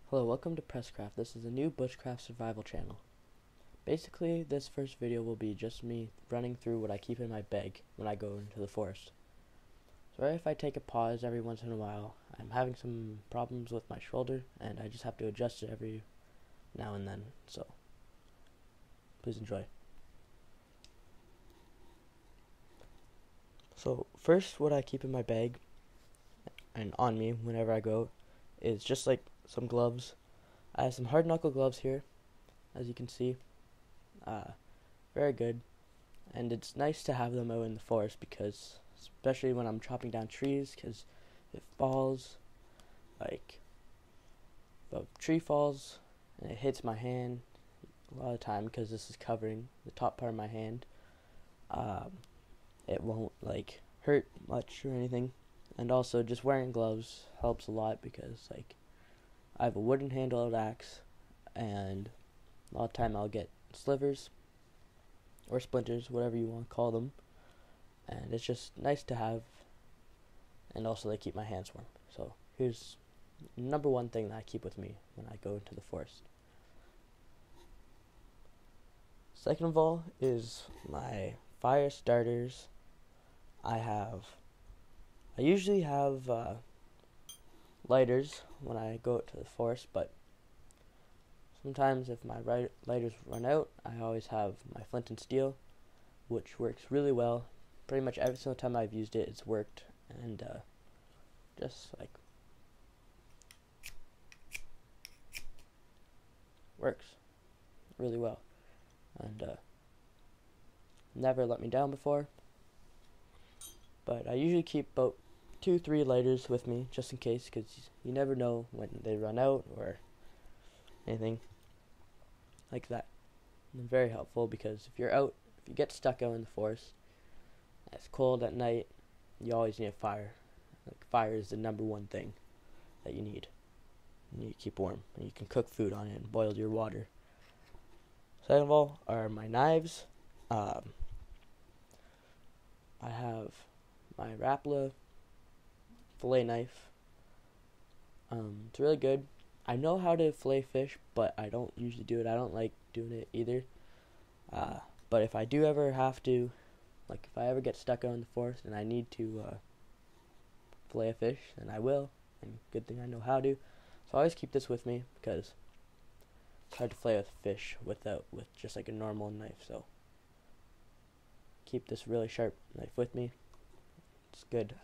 Hello, welcome to Presscraft. This is a new bushcraft survival channel. Basically, this first video will be just me running through what I keep in my bag when I go into the forest. Sorry if I take a pause every once in a while. I'm having some problems with my shoulder, and I just have to adjust it every now and then, so please enjoy. So, first, what I keep in my bag and on me whenever I go is just like some gloves. I have some hard knuckle gloves here, as you can see. Very good, and it's nice to have them out in the forest because, especially when I'm chopping down trees, because it falls, like the tree falls and it hits my hand a lot of the time because this is covering the top part of my hand. It won't like hurt much or anything, and also just wearing gloves helps a lot because like I have a wooden handled axe, and a lot of time I'll get slivers or splinters, whatever you want to call them, and it's just nice to have, and also they keep my hands warm. So here's number one thing that I keep with me when I go into the forest. Second of all is my fire starters. I usually have lighters when I go out to the forest, but sometimes if my lighters run out, I always have my flint and steel, which works really well. Pretty much every single time I've used it, it's worked, and just like works really well, and never let me down before. But I usually keep about 2-3 lighters with me just in case, because you never know when they run out or anything like that. And very helpful because if you get stuck out in the forest, it's cold at night, you always need a fire. Like, fire is the number one thing that you need. You need to keep warm, and you can cook food on it and boil your water. Second of all are my knives. I have my Rapala fillet knife. It's really good. I know how to fillet fish, but I don't usually do it. I don't like doing it either. But if I do ever have to, like if I ever get stuck out in the forest and I need to fillet a fish, then I will. And good thing I know how to. So I always keep this with me because it's hard to fillet with fish with just like a normal knife. So keep this really sharp knife with me. It's good.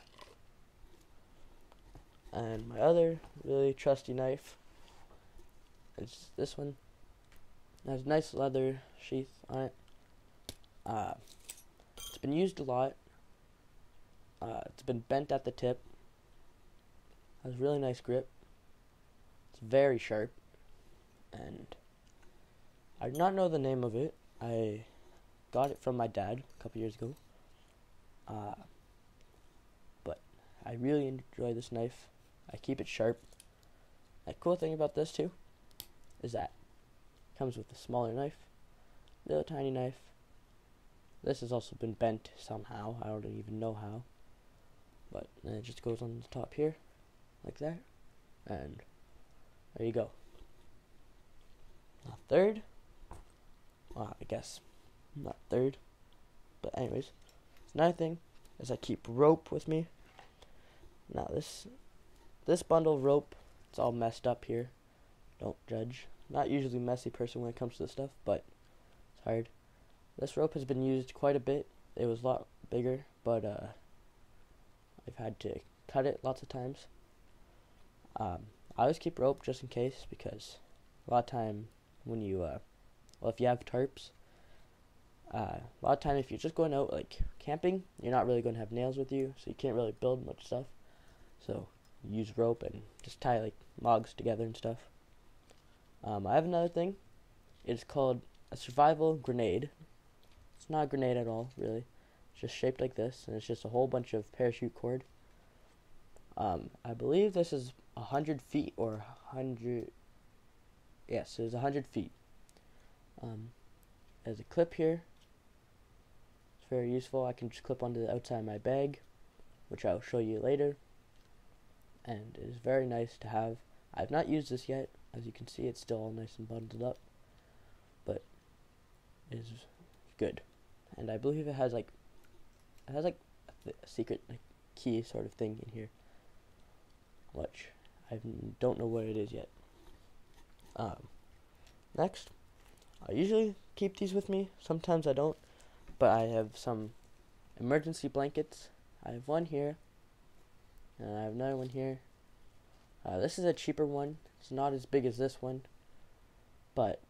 And my other really trusty knife is this one. It has a nice leather sheath on it. It's been used a lot. It's been bent at the tip. Has really nice grip. It's very sharp. And I do not know the name of it. I got it from my dad a couple years ago. But I really enjoy this knife. I keep it sharp. The cool thing about this too is that it comes with a smaller knife, little tiny knife. This has also been bent somehow. I don't even know how, but then it just goes on the top here, like that, and there you go. Now third, well, I guess not third, but anyways, another thing is I keep rope with me. Now this bundle of rope, it's all messed up here. Don't judge. Not usually a messy person when it comes to this stuff, but it's hard. This rope has been used quite a bit. It was a lot bigger, but I've had to cut it lots of times. I always keep rope just in case, because a lot of time when you, if you have tarps, a lot of time if you're just going out like camping, you're not really going to have nails with you, so you can't really build much stuff. So use rope and just tie like logs together and stuff. I have another thing. It's called a survival grenade. It's not a grenade at all, really. It's just shaped like this, and it's just a whole bunch of parachute cord. I believe this is 100 feet or 100. Yes, it's 100 feet. There's a clip here. It's very useful. I can just clip onto the outside of my bag, which I'll show you later. And it is very nice to have. I've not used this yet. As you can see, it's still all nice and bundled up, but it is good. And I believe it has like a secret like key sort of thing in here, which I don't know what it is yet. Next, I usually keep these with me. Sometimes I don't, but I have some emergency blankets. I have one here, and I have another one here. This is a cheaper one. It's not as big as this one, but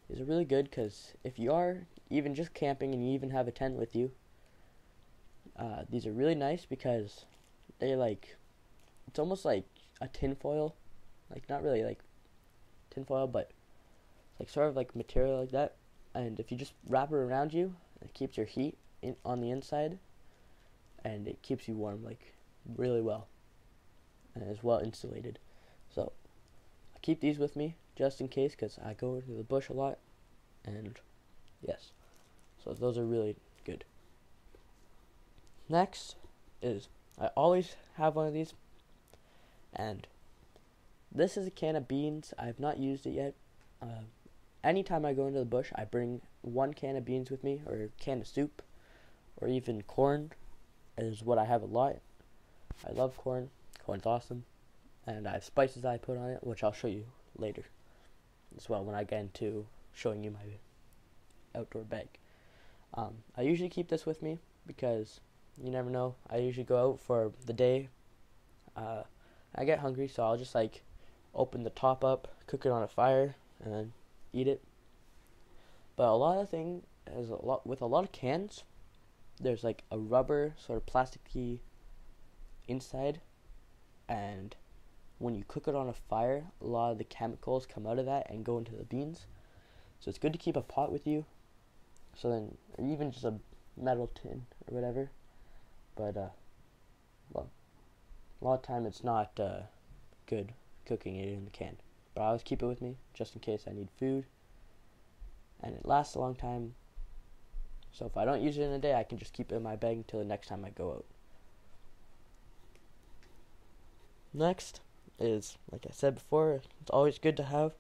these are really good because if you are even just camping and you even have a tent with you, these are really nice because they it's almost like a tinfoil, like not really like tinfoil, but like sort of like material like that. And if you just wrap it around you, it keeps your heat on the inside, and it keeps you warm like really well, and it's well insulated. So I keep these with me just in case because I go into the bush a lot, and yes, so those are really good. Next is I always have one of these, and this is a can of beans. I have not used it yet. Anytime I go into the bush, I bring one can of beans with me, or a can of soup, or even corn is what I have a lot. I love corn. Corn's awesome. And I have spices I put on it, which I'll show you later as well when I get into showing you my outdoor bag. I usually keep this with me because you never know. I usually go out for the day. I get hungry, so I'll just like open the top up, cook it on a fire, and then eat it. But a lot of thing is with a lot of cans, there's like a rubber sort of plasticky inside, and when you cook it on a fire, a lot of the chemicals come out of that and go into the beans. So it's good to keep a pot with you. So then, or even just a metal tin or whatever. But well, a lot of time it's not good cooking it in the can. But I always keep it with me just in case I need food, and it lasts a long time. So if I don't use it in a day, I can just keep it in my bag until the next time I go out. Next is, like I said before, it's always good to have,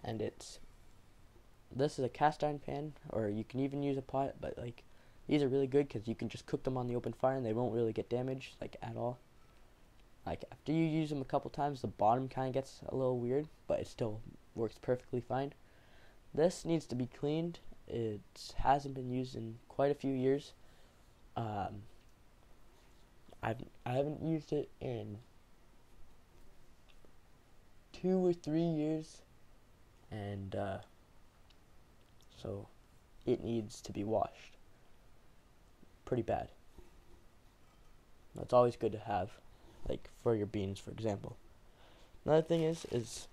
and this is a cast iron pan, or you can even use a pot, but like these are really good because you can just cook them on the open fire and they won't really get damaged like at all. Like after you use them a couple times, the bottom kind of gets a little weird, but it still works perfectly fine. This needs to be cleaned. It hasn't been used in quite a few years. I haven't used it in 2 or 3 years, and so it needs to be washed pretty bad. That's always good to have, like for your beans, for example. Another thing is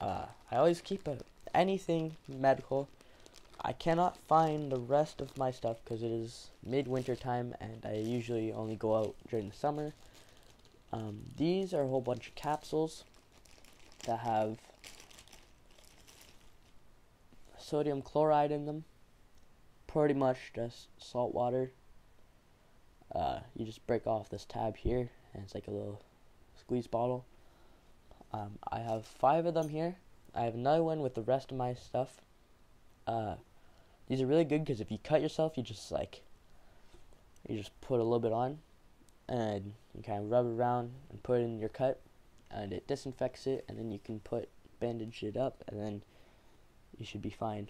I always keep anything medical. I cannot find the rest of my stuff because it is midwinter time, and I usually only go out during the summer. These are a whole bunch of capsules that have sodium chloride in them. Pretty much just salt water. You just break off this tab here, and it's like a little squeeze bottle. I have 5 of them here. I have another one with the rest of my stuff. These are really good because if you cut yourself, you just put a little bit on, and you kind of rub it around and put it in your cut, and it disinfects it, and then you can bandage it up, and then you should be fine.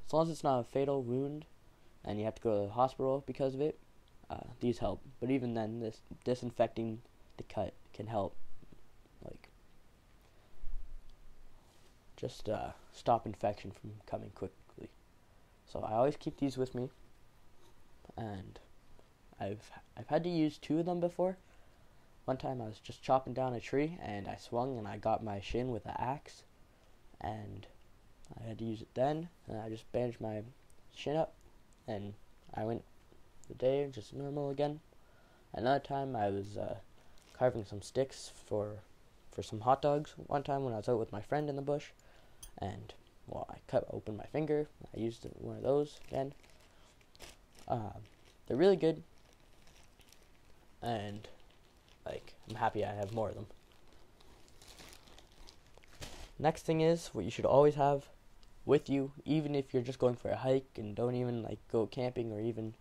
As long as it's not a fatal wound and you have to go to the hospital because of it, these help. But even then, this disinfecting the cut can help, like, just stop infection from coming quickly. So I always keep these with me, and I've had to use 2 of them before. One time I was just chopping down a tree, and I swung and I got my shin with an axe, and I had to use it then, and I just bandaged my shin up, and I went the day just normal again. Another time I was carving some sticks for some hot dogs one time when I was out with my friend in the bush, and well, I cut open my finger. I used one of those again. They're really good, and like I'm happy I have more of them. Next thing is what you should always have with you, even if you're just going for a hike and don't even like go camping or even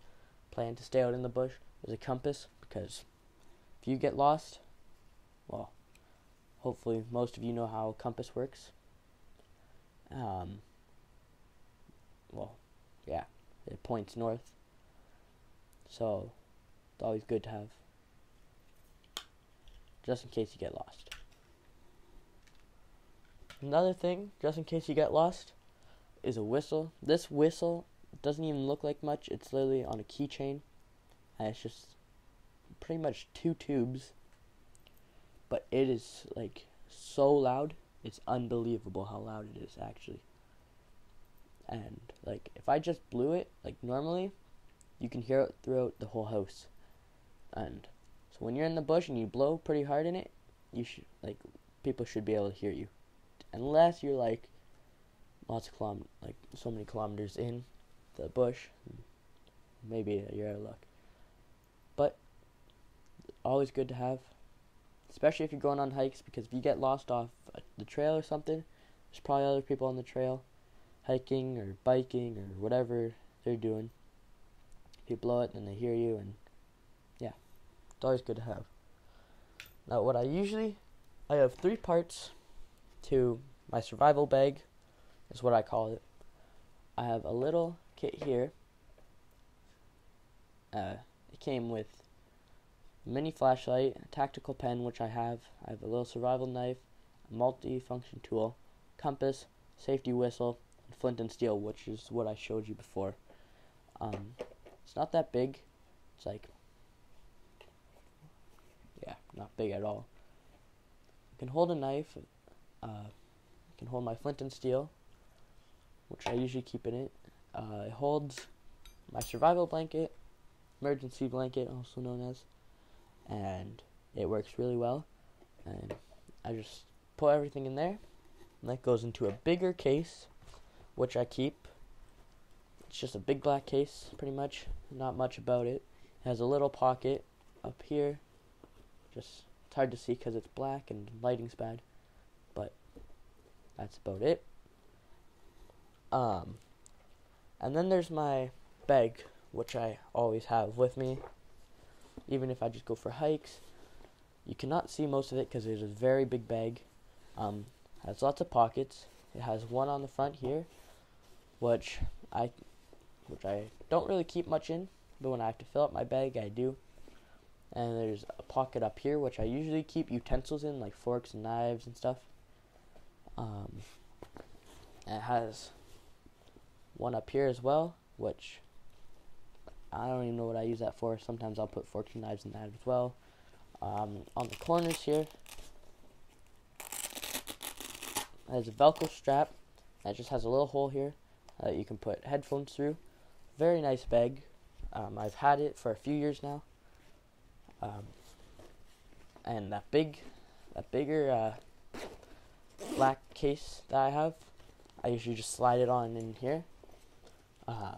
plan to stay out in the bush, is a compass, because if you get lost, well, hopefully most of you know how a compass works. Well, yeah, it points north, so it's always good to have, just in case you get lost. Another thing, just in case you get lost, is a whistle. This whistle doesn't even look like much. It's literally on a keychain, and it's just pretty much 2 tubes, but it is like so loud. It's unbelievable how loud it is, actually. And like if I just blew it like normally, you can hear it throughout the whole house. And so when you're in the bush and you blow pretty hard in it, you should like people should be able to hear you, unless you're like like so many kilometers in the bush. Maybe you're out of luck, but always good to have, especially if you're going on hikes, because if you get lost off the trail or something, there's probably other people on the trail hiking or biking or whatever they're doing. If you blow it, then they hear you, and yeah, it's always good to have. Now, I have 3 parts to my survival bag, is what I call it. I have a little kit here. It came with a mini flashlight, a tactical pen, which I have a little survival knife, a multi-function tool, compass, safety whistle, and flint and steel, which is what I showed you before. It's not that big. It's like, yeah, not big at all. I can hold a knife. I can hold my flint and steel, which I usually keep in it. It holds my survival blanket, emergency blanket, also known as, and it works really well. And I just put everything in there, and that goes into a bigger case, which I keep. It's just a big black case, pretty much. Not much about it. It has a little pocket up here. Just, it's hard to see because it's black and lighting's bad, but that's about it. And then there's my bag, which I always have with me, even if I just go for hikes. You cannot see most of it because it is a very big bag. Has lots of pockets. It has one on the front here, which I don't really keep much in, but when I have to fill up my bag, I do. And there's a pocket up here, which I usually keep utensils in, like forks and knives and stuff. It has one up here as well, which I don't even know what I use that for. Sometimes I'll put forks and knives in that as well. On the corners here, there's a Velcro strap that just has a little hole here that you can put headphones through. Very nice bag. I've had it for a few years now. And that bigger black case that I have, I usually just slide it on in here. Oh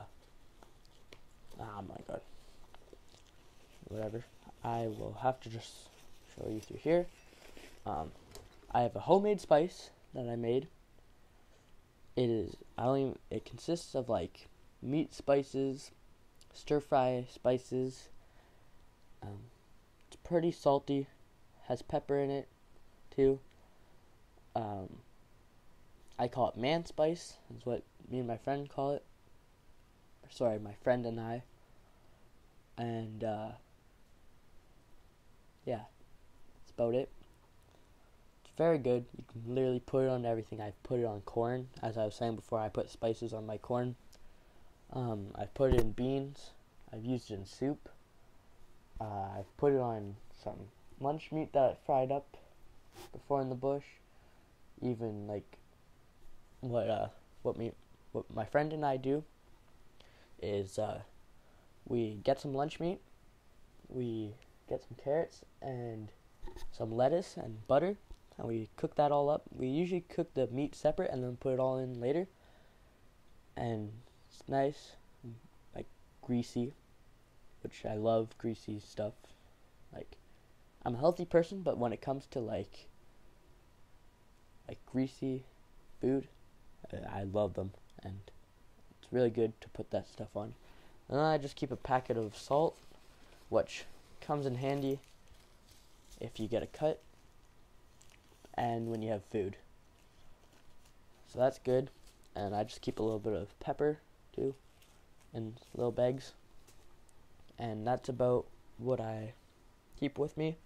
my god. Whatever. I will have to just show you through here. I have a homemade spice that I made. It consists of like meat spices, stir fry spices. It's pretty salty. Has pepper in it too. I call it man spice. Is what me and my friend call it. Sorry, my friend and I. And yeah, that's about it. It's very good. You can literally put it on everything. I put it on corn, as I was saying before. I put spices on my corn. I've put it in beans. I've used it in soup. I've put it on some lunch meat that I fried up before in the bush. Even like what my friend and I do is we get some lunch meat, we get some carrots and some lettuce and butter, and we cook that all up. We usually cook the meat separate and then put it all in later, and it's nice, like greasy, which I love greasy stuff. Like, I'm a healthy person, but when it comes to like greasy food. I love them, and it's really good to put that stuff on. And then I just keep a packet of salt, which comes in handy if you get a cut and when you have food. So that's good. And I just keep a little bit of pepper too in little bags. And that's about what I keep with me.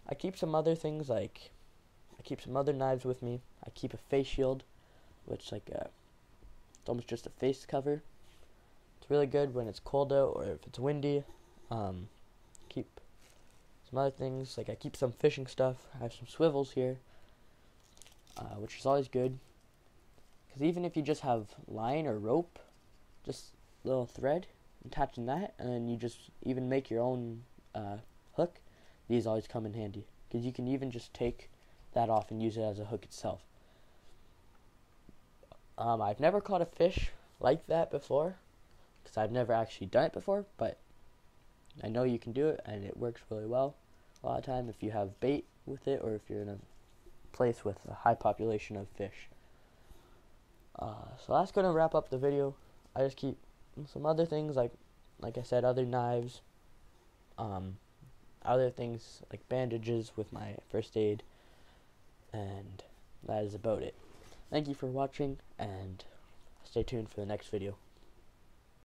I keep some other things, like I keep some other knives with me. I keep a face shield, which it's almost just a face cover. It's really good when it's cold out or if it's windy. Keep some other things, like I keep some fishing stuff. I have some swivels here, which is always good. Because even if you just have line or rope, just little thread, attaching that, and then you just even make your own hook, these always come in handy. Because you can even just take that off and use it as a hook itself. I've never caught a fish like that before, because I've never actually done it before, but I know you can do it, and it works really well. A lot of time if you have bait with it, or if you're in a place with a high population of fish. So that's going to wrap up the video. I just keep some other things, like I said, other knives, other things like bandages with my first aid, and that is about it. Thank you for watching, and stay tuned for the next video.